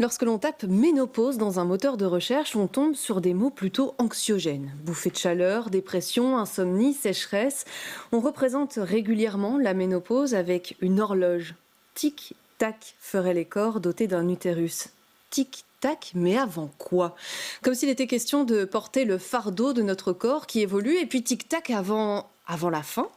Lorsque l'on tape ménopause dans un moteur de recherche, on tombe sur des mots plutôt anxiogènes. Bouffée de chaleur, dépression, insomnie, sécheresse. On représente régulièrement la ménopause avec une horloge. Tic-tac feraient les corps dotés d'un utérus. Tic-tac, mais avant quoi? Comme s'il était question de porter le fardeau de notre corps qui évolue, et puis tic-tac avant la fin,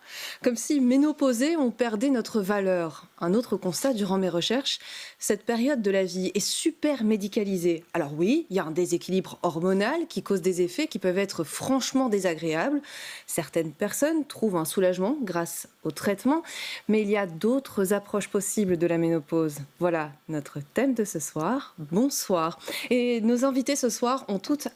comme si ménopausés on perdait notre valeur. Un autre constat durant mes recherches, cette période de la vie est super médicalisée. Alors oui, il y a un déséquilibre hormonal qui cause des effets qui peuvent être franchement désagréables. Certaines personnes trouvent un soulagement grâce au traitement, mais il y a d'autres approches possibles de la ménopause. Voilà notre thème de ce soir. Bonsoir. Et nos invités ce soir ont toutes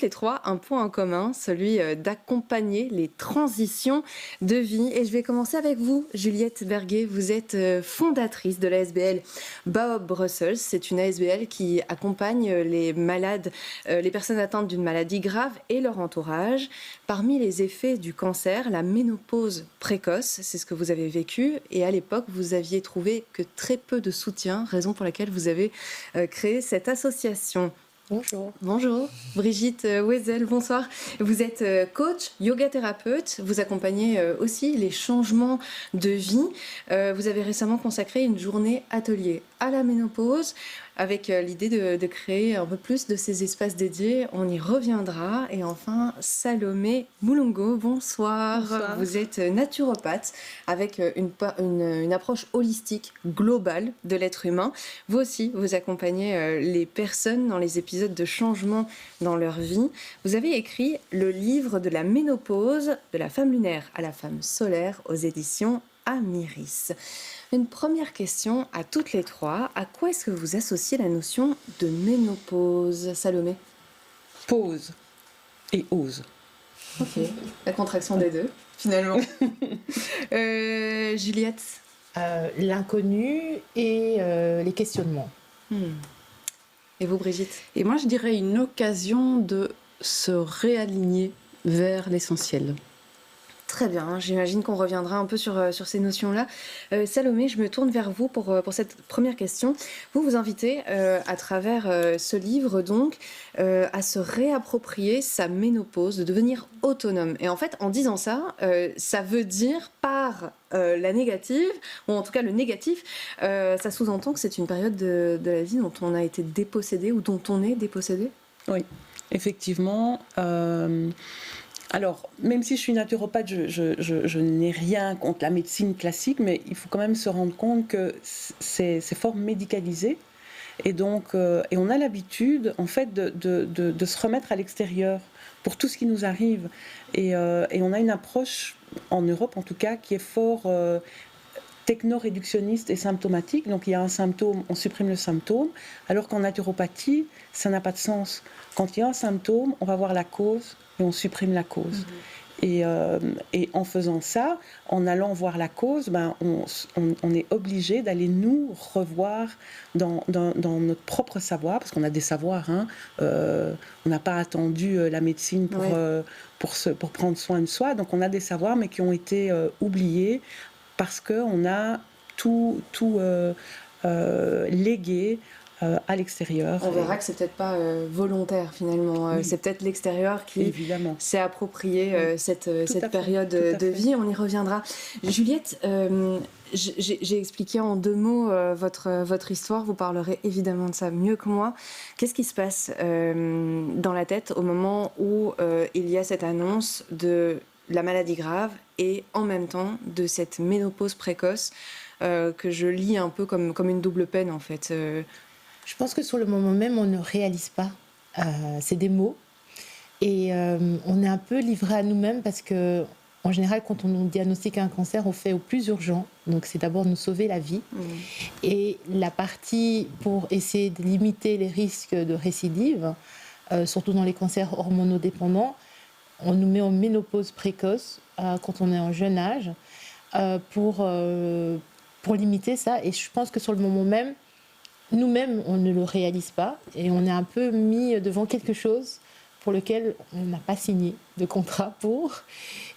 les trois un point en commun, celui d'accompagner les transitions de vie. Et je vais commencer avec vous, Juliette Berguet. Vous êtes fondatrice de l'ASBL Bob Brussels. C'est une ASBL qui accompagne les malades, les personnes atteintes d'une maladie grave et leur entourage. Parmi les effets du cancer, la ménopause précoce, c'est ce que vous avez vécu. Et à l'époque, vous aviez trouvé que très peu de soutien, raison pour laquelle vous avez créé cette association. Bonjour. Bonjour, Brigitte Wezel, bonsoir. Vous êtes coach, yoga thérapeute, vous accompagnez aussi les changements de vie. Vous avez récemment consacré une journée atelier à la ménopause avec l'idée de créer un peu plus de ces espaces dédiés. On y reviendra. Et enfin, Salomé Moulongo, bonsoir. Bonsoir. Vous êtes naturopathe avec une approche holistique, globale de l'être humain. Vous aussi, vous accompagnez les personnes dans les épisodes de changement dans leur vie. Vous avez écrit le livre de la ménopause, de la femme lunaire à la femme solaire aux éditions Amiris. Une première question à toutes les trois. À quoi est-ce que vous associez la notion de ménopause, Salomé? Pause et ose. Ok, la contraction des deux, finalement. Juliette? L'inconnu et les questionnements. Et vous, Brigitte? Et moi, je dirais une occasion de se réaligner vers l'essentiel. Très bien, j'imagine qu'on reviendra un peu sur ces notions-là. Salomé, je me tourne vers vous pour cette première question. Vous invitez à travers ce livre donc à se réapproprier sa ménopause, de devenir autonome. Et en fait, en disant ça, ça veut dire par la négative, ou en tout cas le négatif, ça sous-entend que c'est une période de la vie dont on a été dépossédé ou dont on est dépossédé? Oui, effectivement. Alors, même si je suis naturopathe, je n'ai rien contre la médecine classique, mais il faut quand même se rendre compte que c'est fort médicalisé. Et donc, et on a l'habitude, en fait, de se remettre à l'extérieur pour tout ce qui nous arrive. Et on a une approche, en Europe en tout cas, qui est fort techno-réductionniste et symptomatique. Donc il y a un symptôme, on supprime le symptôme, alors qu'en naturopathie, ça n'a pas de sens. Quand il y a un symptôme, on va voir la cause et on supprime la cause. Et en faisant ça, en allant voir la cause, on est obligé d'aller nous revoir dans notre propre savoir, parce qu'on a des savoirs. On n'a pas attendu la médecine pour prendre soin de soi. Donc on a des savoirs, mais qui ont été oubliés parce qu'on a tout légué à l'extérieur. On verra que c'est peut-être pas volontaire finalement. Oui. C'est peut-être l'extérieur qui Évidemment. s'est approprié cette période de vie. On y reviendra. Juliette, j'ai expliqué en 2 mots votre histoire. Vous parlerez évidemment de ça mieux que moi. Qu'est-ce qui se passe dans la tête au moment où il y a cette annonce de la maladie grave et en même temps de cette ménopause précoce que je lis un peu comme une double peine en fait. Je pense que sur le moment même, on ne réalise pas. C'est des mots. Et on est un peu livré à nous-mêmes parce que, en général, quand on nous diagnostique un cancer, on fait au plus urgent. Donc, c'est d'abord nous sauver la vie. Et la partie pour essayer de limiter les risques de récidive, surtout dans les cancers hormonodépendants, on nous met en ménopause précoce quand on est en jeune âge pour limiter ça. Et je pense que sur le moment même, nous-mêmes, on ne le réalise pas et on est un peu mis devant quelque chose pour lequel on n'a pas signé de contrat pour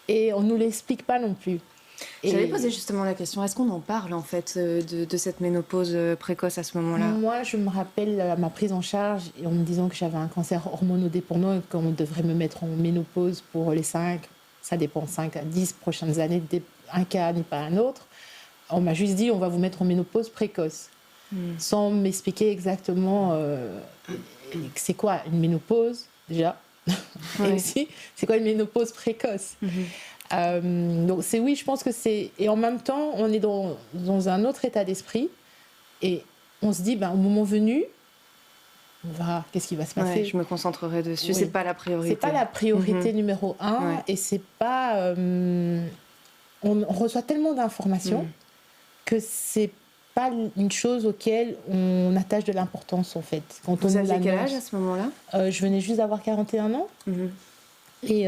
et on ne nous l'explique pas non plus. J'allais poser justement la question, est-ce qu'on en parle en fait de cette ménopause précoce à ce moment-là? Moi, je me rappelle ma prise en charge en me disant que j'avais un cancer hormonodépendant et qu'on devrait me mettre en ménopause pour les 5 à 10 prochaines années, un cas n'est pas un autre. On m'a juste dit, on va vous mettre en ménopause précoce, sans m'expliquer exactement c'est quoi une ménopause, déjà, et aussi, c'est quoi une ménopause précoce. Donc oui, je pense que c'est... Et en même temps, on est dans un autre état d'esprit, et on se dit, au moment venu, on verra qu'est-ce qui va se passer. Je me concentrerai dessus, c'est pas la priorité. C'est pas la priorité numéro 1, et c'est pas... on reçoit tellement d'informations que c'est pas une chose auquel on attache de l'importance, en fait. Quand Vous aviez quel âge à ce moment-là? Je venais juste d'avoir 41 ans. Et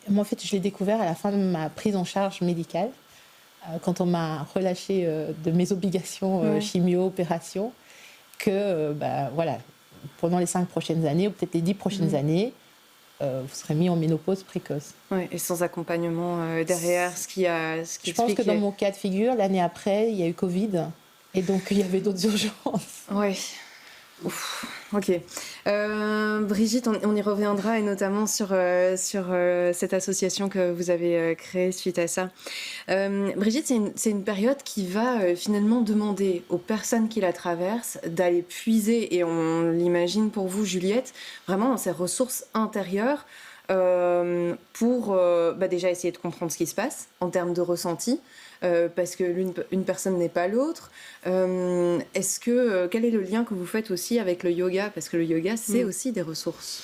moi, en fait, je l'ai découvert à la fin de ma prise en charge médicale, quand on m'a relâché de mes obligations chimio, opération, que voilà, pendant les 5 prochaines années, ou peut-être les 10 prochaines années, vous serez mis en ménopause précoce. Oui, et sans accompagnement derrière, ce qui Je pense que dans mon cas de figure, l'année après, il y a eu Covid, et donc il y avait d'autres urgences. Oui. Ouf, ok. Brigitte, on y reviendra, et notamment sur cette association que vous avez créée suite à ça. Brigitte, c'est une période qui va finalement demander aux personnes qui la traversent d'aller puiser, et on l'imagine pour vous, Juliette, vraiment dans ces ressources intérieures pour déjà essayer de comprendre ce qui se passe en termes de ressenti. Parce que une personne n'est pas l'autre. Quel est le lien que vous faites aussi avec le yoga? Parce que le yoga, c'est aussi des ressources.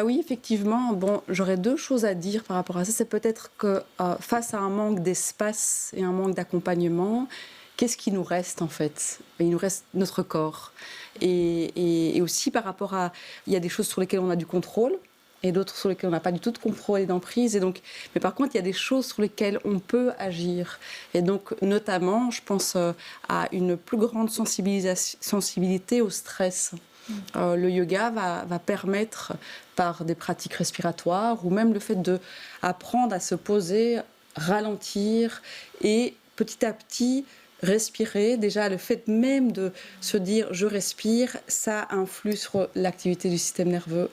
Oui, effectivement. Bon, j'aurais 2 choses à dire par rapport à ça. C'est peut-être que face à un manque d'espace et un manque d'accompagnement, qu'est-ce qui nous reste en fait? Il nous reste notre corps. Et aussi par rapport à... Il y a des choses sur lesquelles on a du contrôle, et d'autres sur lesquelles on n'a pas du tout de contrôle et d'emprise. Mais par contre, il y a des choses sur lesquelles on peut agir. Et donc, notamment, je pense à une plus grande sensibilité au stress. Le yoga va permettre, par des pratiques respiratoires, ou même le fait d'apprendre à se poser, ralentir, et petit à petit respirer. Déjà, le fait même de se dire « je respire », ça influe sur l'activité du système nerveux.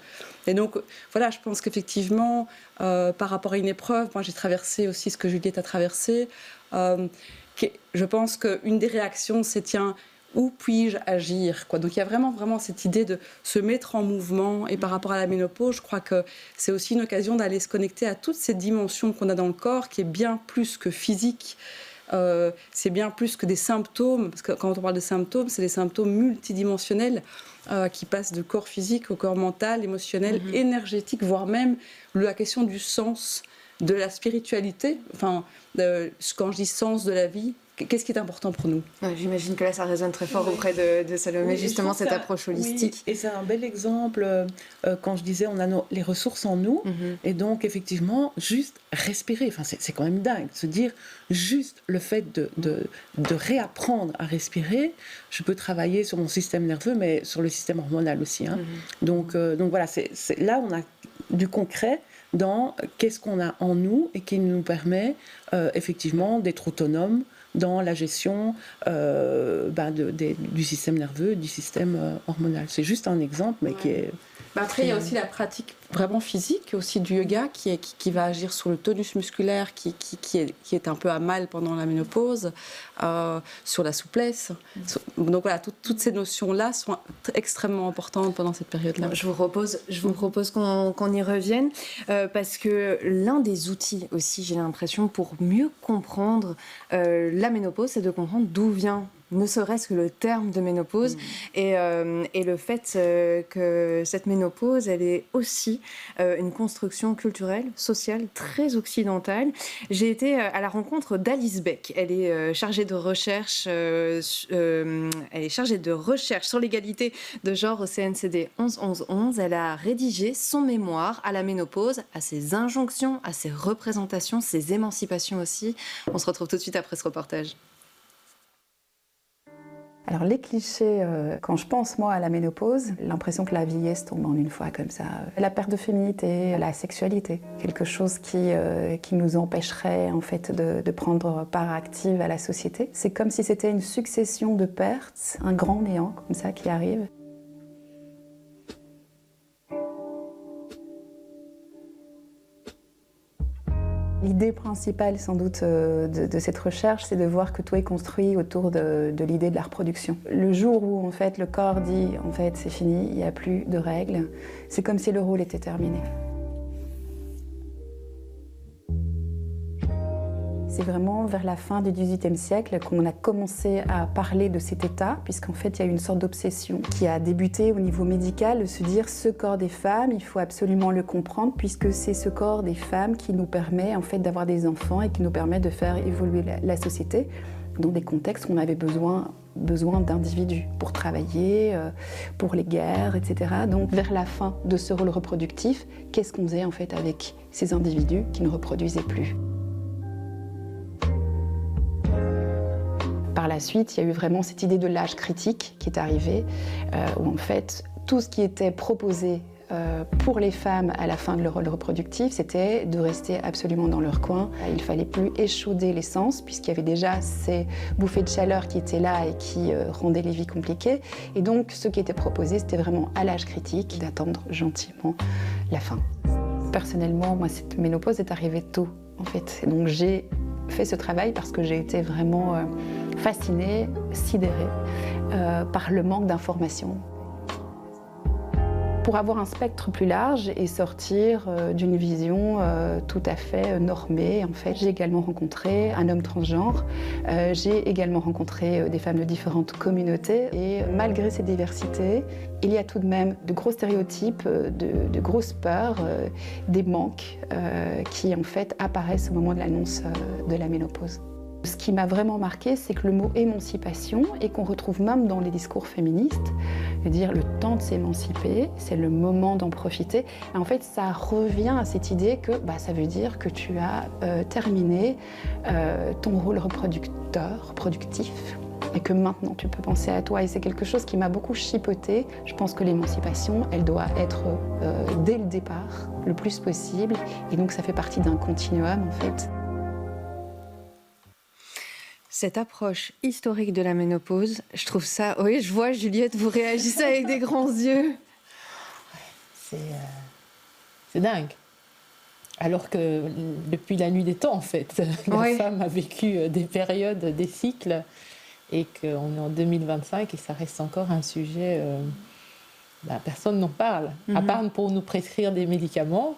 Et donc, voilà, je pense qu'effectivement, par rapport à une épreuve, moi j'ai traversé aussi ce que Juliette a traversé, je pense qu'une des réactions, c'est « tiens, où puis-je agir ?» Donc il y a vraiment cette idée de se mettre en mouvement. Et par rapport à la ménopause, je crois que c'est aussi une occasion d'aller se connecter à toutes ces dimensions qu'on a dans le corps, qui est bien plus que physique. C'est bien plus que des symptômes, parce que quand on parle de symptômes, c'est des symptômes multidimensionnels qui passent du corps physique au corps mental, émotionnel, énergétique, voire même la question du sens, de la spiritualité. Enfin, quand je dis sens de la vie, qu'est-ce qui est important pour nous? J'imagine que là, ça résonne très fort auprès de Salomé, justement, cette approche holistique. Oui, et c'est un bel exemple, quand je disais, on a les ressources en nous, et donc, effectivement, juste respirer, enfin, c'est quand même dingue, se dire, juste le fait de réapprendre à respirer, je peux travailler sur mon système nerveux, mais sur le système hormonal aussi. Donc voilà, là, on a du concret dans qu'est-ce qu'on a en nous et qui nous permet, effectivement, d'être autonome dans la gestion du système nerveux, du système hormonal. C'est juste un exemple, mais qui est... Après, il y a aussi la pratique vraiment physique, aussi du yoga, qui va agir sur le tonus musculaire, qui est un peu à mal pendant la ménopause, sur la souplesse. Donc voilà, toutes ces notions-là sont extrêmement importantes pendant cette période-là. Je vous propose qu'on y revienne, parce que l'un des outils aussi, j'ai l'impression, pour mieux comprendre la ménopause, c'est de comprendre d'où vient ne serait-ce que le terme de ménopause et le fait que cette ménopause, elle est aussi une construction culturelle, sociale, très occidentale. J'ai été à la rencontre d'Alice Beck. Elle est chargée de recherche, sur l'égalité de genre au CNCD 11-11-11. Elle a rédigé son mémoire à la ménopause, à ses injonctions, à ses représentations, ses émancipations aussi. On se retrouve tout de suite après ce reportage. Alors les clichés, quand je pense moi à la ménopause, l'impression que la vieillesse tombe en une fois comme ça. La perte de féminité, la sexualité, quelque chose qui nous empêcherait en fait de prendre part active à la société. C'est comme si c'était une succession de pertes, un grand néant comme ça qui arrive. L'idée principale, sans doute, de cette recherche, c'est de voir que tout est construit autour de l'idée de la reproduction. Le jour où, en fait, le corps dit « en fait, c'est fini, il n'y a plus de règles », c'est comme si le rôle était terminé. C'est vraiment vers la fin du XVIIIe siècle qu'on a commencé à parler de cet état, puisqu'en fait, il y a eu une sorte d'obsession qui a débuté au niveau médical, de se dire ce corps des femmes, il faut absolument le comprendre, puisque c'est ce corps des femmes qui nous permet en fait d'avoir des enfants et qui nous permet de faire évoluer la société dans des contextes où on avait besoin d'individus pour travailler, pour les guerres, etc. Donc vers la fin de ce rôle reproductif, qu'est-ce qu'on faisait en fait avec ces individus qui ne reproduisaient plus ? Par la suite, il y a eu vraiment cette idée de l'âge critique qui est arrivée, où en fait, tout ce qui était proposé pour les femmes à la fin de leur rôle reproductif, c'était de rester absolument dans leur coin. Il ne fallait plus échauder l'essence, puisqu'il y avait déjà ces bouffées de chaleur qui étaient là et qui rendaient les vies compliquées. Et donc, ce qui était proposé, c'était vraiment à l'âge critique d'attendre gentiment la fin. Personnellement, moi, cette ménopause est arrivée tôt, en fait. Donc, j'ai fait ce travail parce que j'ai été vraiment fascinée, sidérée par le manque d'informations. Pour avoir un spectre plus large et sortir d'une vision tout à fait normée, en fait, j'ai également rencontré un homme transgenre, j'ai également rencontré des femmes de différentes communautés et malgré ces diversités, il y a tout de même de gros stéréotypes, de grosses peurs, des manques qui en fait apparaissent au moment de l'annonce de la ménopause. Ce qui m'a vraiment marqué, c'est que le mot émancipation, et qu'on retrouve même dans les discours féministes, de dire le temps de s'émanciper, c'est le moment d'en profiter. Et en fait, ça revient à cette idée que ça veut dire que tu as terminé ton rôle reproductif, et que maintenant tu peux penser à toi. Et c'est quelque chose qui m'a beaucoup chipoté. Je pense que l'émancipation, elle doit être dès le départ, le plus possible. Et donc ça fait partie d'un continuum, en fait. Cette approche historique de la ménopause, je trouve ça... Oui, je vois Juliette, vous réagissez avec des grands yeux. C'est dingue. Alors que depuis la nuit des temps, en fait, la femme a vécu des périodes, des cycles, et qu'on est en 2025 et ça reste encore un sujet... personne n'en parle, à part pour nous prescrire des médicaments,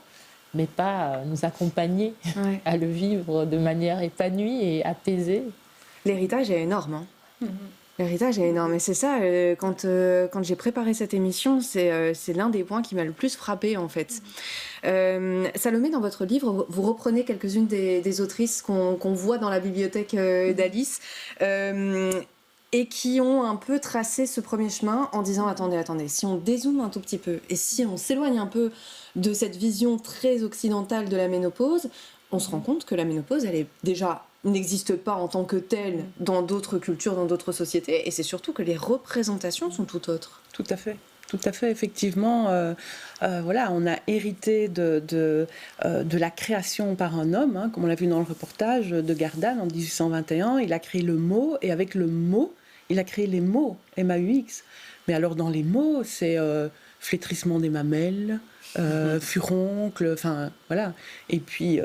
mais pas nous accompagner à le vivre de manière épanouie et apaisée. L'héritage est énorme. Hein. L'héritage est énorme. Et c'est ça, quand j'ai préparé cette émission, c'est l'un des points qui m'a le plus frappée, en fait. Salomé, dans votre livre, vous reprenez quelques-unes des autrices qu'on voit dans la bibliothèque d'Alice et qui ont un peu tracé ce premier chemin en disant « Attendez, si on dézoome un tout petit peu et si on s'éloigne un peu de cette vision très occidentale de la ménopause, on se rend compte que la ménopause, elle est déjà... n'existe pas en tant que telle dans d'autres cultures, dans d'autres sociétés, et c'est surtout que les représentations sont tout autres. Tout à fait, effectivement. On a hérité de la création par un homme, comme on l'a vu dans le reportage de Gardanne en 1821. Il a créé le mot, et avec le mot, il a créé les mots, M-A-U-X. Mais alors dans les mots, c'est flétrissement des mamelles, furoncle, voilà. Et puis,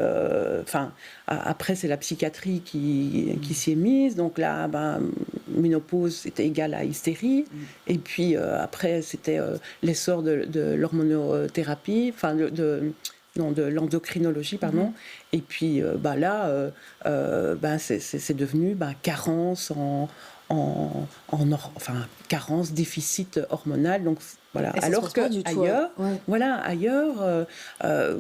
après, c'est la psychiatrie qui s'y est mise. Donc là, ménopause, c'était égal à hystérie. Et puis, après, c'était l'essor de l'hormonothérapie, de l'endocrinologie, pardon. Et puis, c'est devenu carence carence, déficit hormonal. Donc, voilà. Alors qu'ailleurs,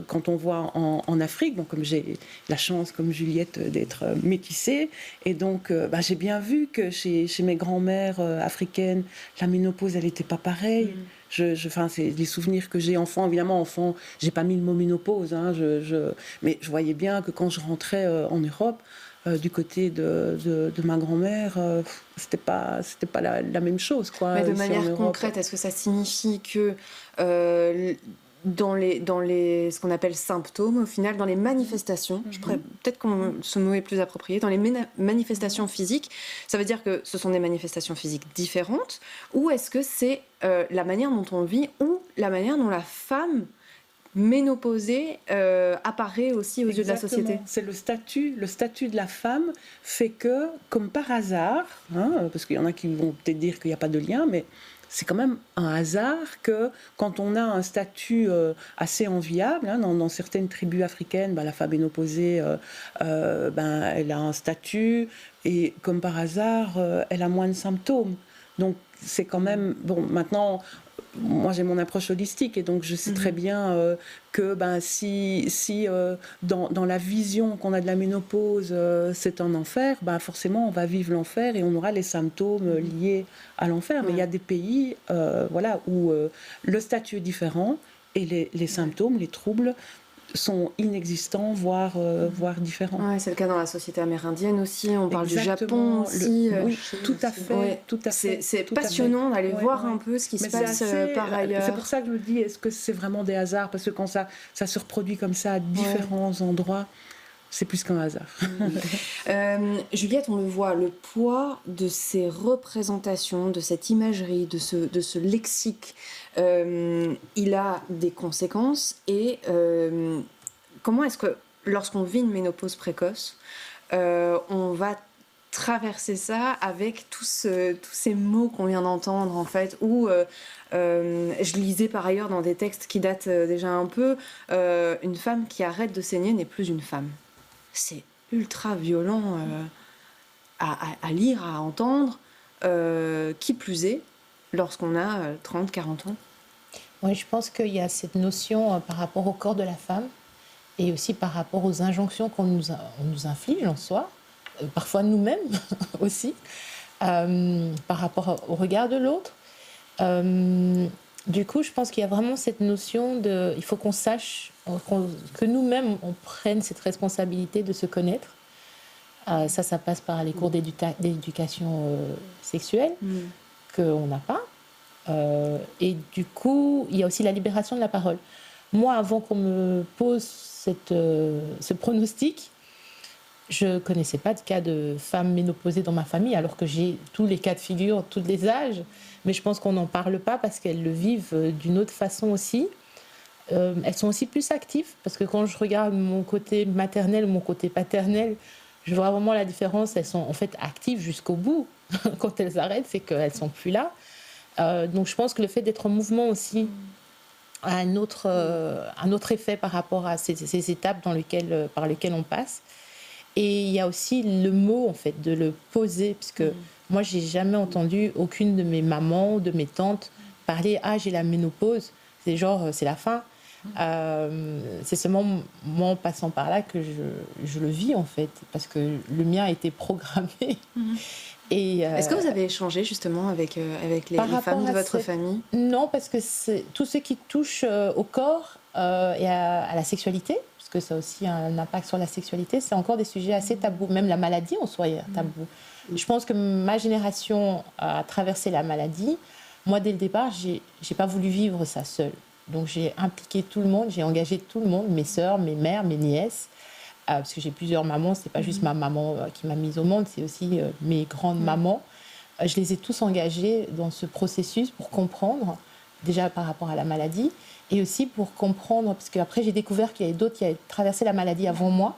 quand on voit en Afrique, comme j'ai la chance, comme Juliette, d'être métissée, et donc j'ai bien vu que chez mes grands-mères africaines, la ménopause, elle n'était pas pareille. C'est les souvenirs que j'ai évidemment, j'ai pas mis le mot ménopause, mais je voyais bien que quand je rentrais en Europe, du côté de ma grand-mère, c'était pas la même chose, quoi. Mais de Ici, en manière Europe. concrète, est-ce que ça signifie que dans ce qu'on appelle symptômes, au final, dans les manifestations, peut-être que ce mot est plus approprié, dans les manifestations physiques, ça veut dire que ce sont des manifestations physiques différentes, ou est-ce que c'est la manière dont on vit, ou la manière dont la femme ménopausée apparaît aussi aux yeux de la société? C'est le statut de la femme fait que, comme par hasard, parce qu'il y en a qui vont peut-être dire qu'il n'y a pas de lien, mais c'est quand même un hasard que quand on a un statut assez enviable, dans certaines tribus africaines, la femme ménopausée, elle a un statut et comme par hasard, elle a moins de symptômes. Donc c'est quand même... Bon, maintenant... Moi, j'ai mon approche holistique et donc je sais très bien que si dans la vision qu'on a de la ménopause, c'est un enfer, forcément, on va vivre l'enfer et on aura les symptômes liés à l'enfer. Mais il y a des pays où le statut est différent et les symptômes, les troubles sont inexistants, voire différents. Ouais, c'est le cas dans la société amérindienne aussi, on parle Exactement. du Japon aussi. Oui, tout à fait. Ouais. Tout à fait. C'est passionnant d'aller voir un peu ce qui se passe par ailleurs. C'est pour ça que je me dis, est-ce que c'est vraiment des hasards? Parce que quand ça se reproduit comme ça à différents endroits, c'est plus qu'un hasard. Juliette, on le voit, le poids de ces représentations, de cette imagerie, de ce lexique, il a des conséquences. Et comment est-ce que, lorsqu'on vit une ménopause précoce, on va traverser ça avec tous ces mots qu'on vient d'entendre, en fait, où je lisais par ailleurs dans des textes qui datent déjà un peu, une femme qui arrête de saigner n'est plus une femme. C'est ultra violent à lire, à entendre, qui plus est, lorsqu'on a 30, 40 ans. Oui, je pense qu'il y a cette notion par rapport au corps de la femme et aussi par rapport aux injonctions qu'on nous inflige en soi, parfois nous-mêmes aussi, par rapport au regard de l'autre. Du coup, je pense qu'il y a vraiment cette notion de... Il faut qu'on sache, que nous-mêmes, on prenne cette responsabilité de se connaître. Ça passe par les cours d'éducation sexuelle qu'on n'a pas. Et du coup, il y a aussi la libération de la parole. Moi, avant qu'on me pose ce pronostic, je ne connaissais pas de cas de femmes ménopausées dans ma famille, alors que j'ai tous les cas de figure, tous les âges. Mais je pense qu'on n'en parle pas parce qu'elles le vivent d'une autre façon aussi. Elles sont aussi plus actives, parce que quand je regarde mon côté maternel ou mon côté paternel, je vois vraiment la différence. Elles sont en fait actives jusqu'au bout. Quand elles arrêtent, c'est qu'elles ne sont plus là. Donc je pense que le fait d'être en mouvement aussi a un autre effet par rapport à ces étapes par lesquelles on passe. Et il y a aussi le mot, en fait, de le poser, parce que moi, j'ai jamais entendu aucune de mes mamans ou de mes tantes parler « Ah, j'ai la ménopause ». C'est genre, c'est la fin. C'est seulement moi, en passant par là, que je le vis, en fait, parce que le mien a été programmé. Et est-ce que vous avez échangé, justement, avec les femmes de votre famille? Non, parce que c'est tout ce qui touche au corps et à la sexualité, parce que ça a aussi un impact sur la sexualité, c'est encore des sujets assez tabous. Même la maladie en soi est tabou. Je pense que ma génération a traversé la maladie. Moi, dès le départ, j'ai pas voulu vivre ça seule. Donc, j'ai impliqué tout le monde, j'ai engagé tout le monde, mes sœurs, mes mères, mes nièces, parce que j'ai plusieurs mamans. C'est pas juste ma maman qui m'a mise au monde, c'est aussi mes grandes mamans. Je les ai tous engagées dans ce processus pour comprendre, déjà par rapport à la maladie, et aussi pour comprendre, parce qu'après j'ai découvert qu'il y avait d'autres qui avaient traversé la maladie avant moi.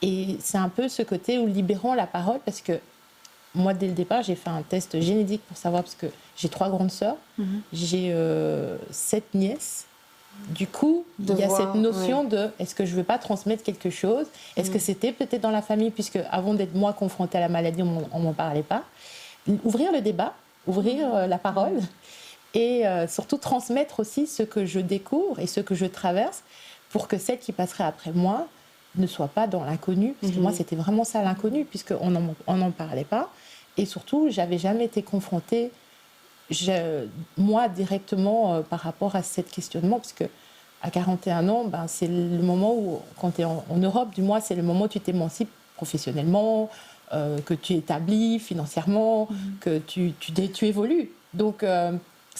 Et c'est un peu ce côté où libérant la parole, parce que moi, dès le départ, j'ai fait un test génétique pour savoir, parce que j'ai 3 grandes sœurs, j'ai 7 nièces. Du coup, il y a cette notion de est-ce que je ne veux pas transmettre quelque chose? Est-ce que c'était peut-être dans la famille, puisque avant d'être moi confrontée à la maladie, on ne m'en parlait pas. Ouvrir le débat, ouvrir la parole et surtout transmettre aussi ce que je découvre et ce que je traverse pour que celle qui passerait après moi ne soit pas dans l'inconnu. Parce que moi, c'était vraiment ça l'inconnu, puisqu'on n'en parlait pas. Et surtout, je n'avais jamais été confrontée, moi, directement par rapport à ce questionnement, parce qu'à 41 ans, c'est le moment où, quand tu es en Europe, du moins, c'est le moment où tu t'émancipes professionnellement, que tu établis financièrement, que tu évolues. Donc,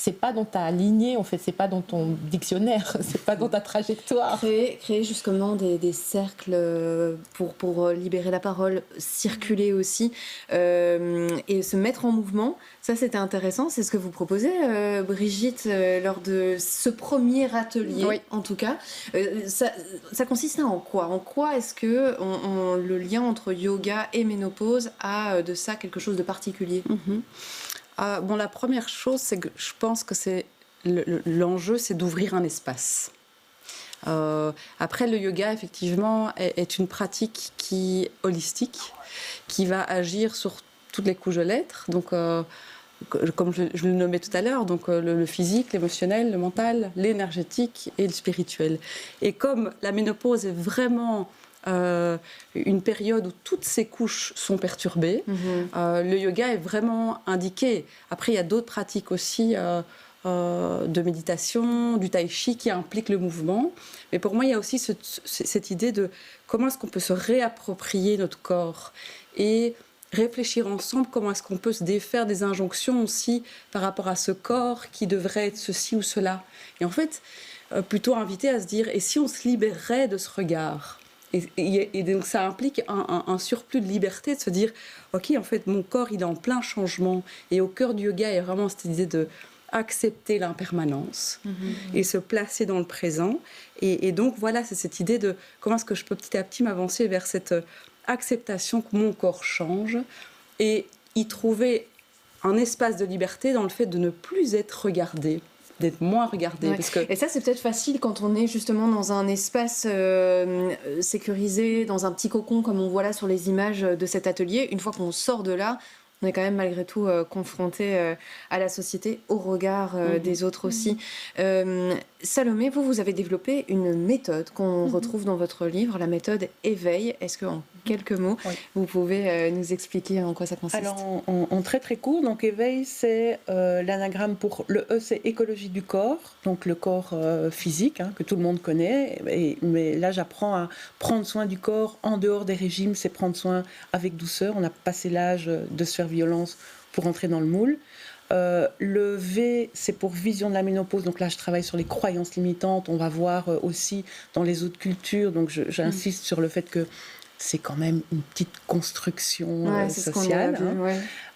c'est pas dans ta lignée, en fait, c'est pas dans ton dictionnaire, c'est pas dans ta trajectoire. Créer justement des cercles pour libérer la parole, circuler aussi, et se mettre en mouvement. Ça, c'était intéressant. C'est ce que vous proposez, Brigitte, lors de ce premier atelier, Oui. en tout cas. Ça consistait en quoi? En quoi est-ce que le lien entre yoga et ménopause a de ça quelque chose de particulier? Bon, la première chose, c'est que je pense que l'enjeu, c'est d'ouvrir un espace. Après, le yoga, effectivement, est une pratique holistique, qui va agir sur toutes les couches de l'être. Donc, comme je le nommais tout à l'heure, donc le physique, l'émotionnel, le mental, l'énergétique et le spirituel. Et comme la ménopause est vraiment une période où toutes ces couches sont perturbées, le yoga est vraiment indiqué. Après, il y a d'autres pratiques aussi de méditation, du tai chi qui impliquent le mouvement. Mais pour moi, il y a aussi cette idée de comment est-ce qu'on peut se réapproprier notre corps et réfléchir ensemble comment est-ce qu'on peut se défaire des injonctions aussi par rapport à ce corps qui devrait être ceci ou cela. Et en fait, plutôt inviter à se dire, et si on se libérait de ce regard ? Et donc ça implique un surplus de liberté, de se dire, ok, en fait, mon corps, il est en plein changement. Et au cœur du yoga, il y a vraiment cette idée de accepter l'impermanence et se placer dans le présent. Et donc, voilà, c'est cette idée de comment est-ce que je peux petit à petit m'avancer vers cette acceptation que mon corps change et y trouver un espace de liberté dans le fait de ne plus être regardé, d'être moins regardé. Ouais. Parce que... Et ça, c'est peut-être facile quand on est justement dans un espace sécurisé, dans un petit cocon, comme on voit là sur les images de cet atelier. Une fois qu'on sort de là, on est quand même malgré tout confronté à la société, au regard des autres aussi. Salomé, vous avez développé une méthode qu'on retrouve dans votre livre, la méthode Éveil. Est-ce qu'en quelques mots, vous pouvez nous expliquer en quoi ça consiste? Alors, en très très court, donc Éveil, c'est l'anagramme pour le E, c'est écologie du corps, donc le corps physique, que tout le monde connaît. Mais là, j'apprends à prendre soin du corps en dehors des régimes, c'est prendre soin avec douceur. On a passé l'âge de se faire violence pour entrer dans le moule. Le V, c'est pour vision de la ménopause. Donc là, je travaille sur les croyances limitantes. On va voir aussi dans les autres cultures. Donc j'insiste sur le fait que c'est quand même une petite construction sociale.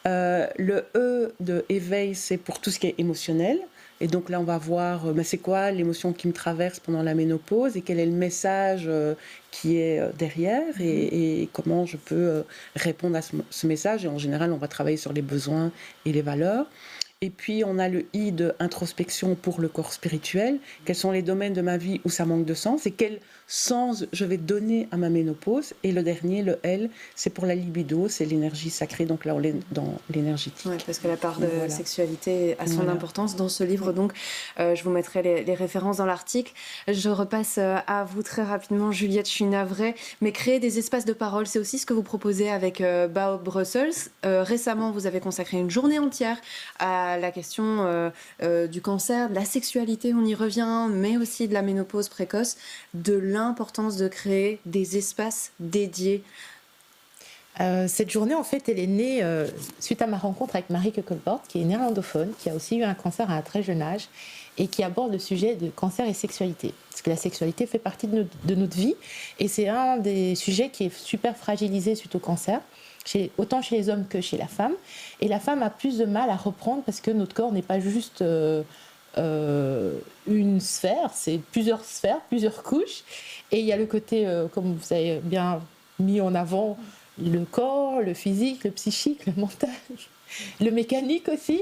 Le E de éveil, c'est pour tout ce qui est émotionnel. Et donc là, on va voir c'est quoi l'émotion qui me traverse pendant la ménopause et quel est le message qui est derrière et comment je peux répondre à ce message. Et en général, on va travailler sur les besoins et les valeurs. Et puis, on a le I de introspection pour le corps spirituel. Quels sont les domaines de ma vie où ça manque de sens et quel sens je vais donner à ma ménopause. Et le dernier, le L, c'est pour la libido, c'est l'énergie sacrée. Donc là, on est dans l'énergétique. Oui, parce que la part de sexualité a son importance dans ce livre. Donc, je vous mettrai les références dans l'article. Je repasse à vous très rapidement, Juliette, je suis navrée. Mais créer des espaces de parole, c'est aussi ce que vous proposez avec Bob Brussels. Récemment, vous avez consacré une journée entière à la question du cancer, de la sexualité, on y revient, mais aussi de la ménopause précoce, de l'importance de créer des espaces dédiés. Cette journée, en fait, elle est née suite à ma rencontre avec Marie Keukelbord, qui est néerlandophone, qui a aussi eu un cancer à un très jeune âge et qui aborde le sujet de cancer et sexualité. Parce que la sexualité fait partie de notre vie et c'est un des sujets qui est super fragilisé suite au cancer. Autant chez les hommes que chez la femme. Et la femme a plus de mal à reprendre parce que notre corps n'est pas juste une sphère, c'est plusieurs sphères, plusieurs couches. Et il y a le côté, comme vous avez bien mis en avant, le corps, le physique, le psychique, le mental, le mécanique aussi.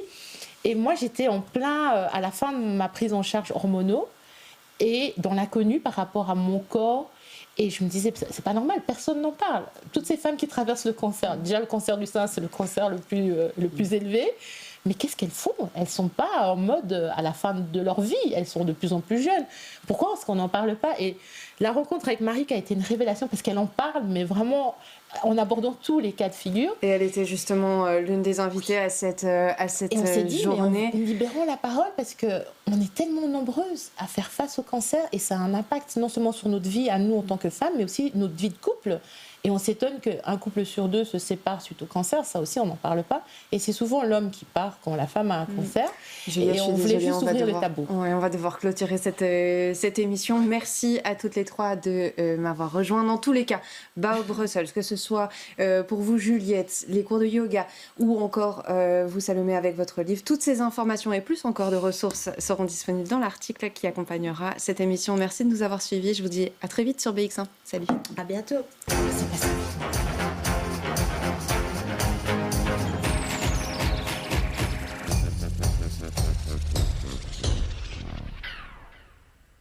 Et moi, j'étais en plein à la fin de ma prise en charge hormonaux et dans l'inconnu par rapport à mon corps. Et je me disais, c'est pas normal, personne n'en parle. Toutes ces femmes qui traversent le cancer, déjà le cancer du sein, c'est le cancer le plus élevé. Mais qu'est-ce qu'elles font? Elles sont pas en mode à la fin de leur vie, elles sont de plus en plus jeunes. Pourquoi est-ce qu'on n'en parle pas? Et la rencontre avec Marie qui a été une révélation parce qu'elle en parle, mais vraiment, en abordant tous les cas de figure. Et elle était justement l'une des invitées à cette Et on s'est dit, journée. mais libérons la parole parce qu'on est tellement nombreuses à faire face au cancer et ça a un impact non seulement sur notre vie à nous en tant que femmes, mais aussi notre vie de couple. Et on s'étonne qu'un couple sur 2 se sépare suite au cancer, ça aussi on n'en parle pas. Et c'est souvent l'homme qui part quand la femme a un cancer. Et on voulait juste ouvrir le tabou. Ouais, on va devoir clôturer cette émission. Merci à toutes les trois de m'avoir rejoint. Dans tous les cas, Bao Brussels, que ce soit pour vous Juliette, les cours de yoga ou encore vous Salomé avec votre livre, toutes ces informations et plus encore de ressources seront disponibles dans l'article qui accompagnera cette émission. Merci de nous avoir suivis. Je vous dis à très vite sur BX1. Salut. À bientôt. C'est pas ça.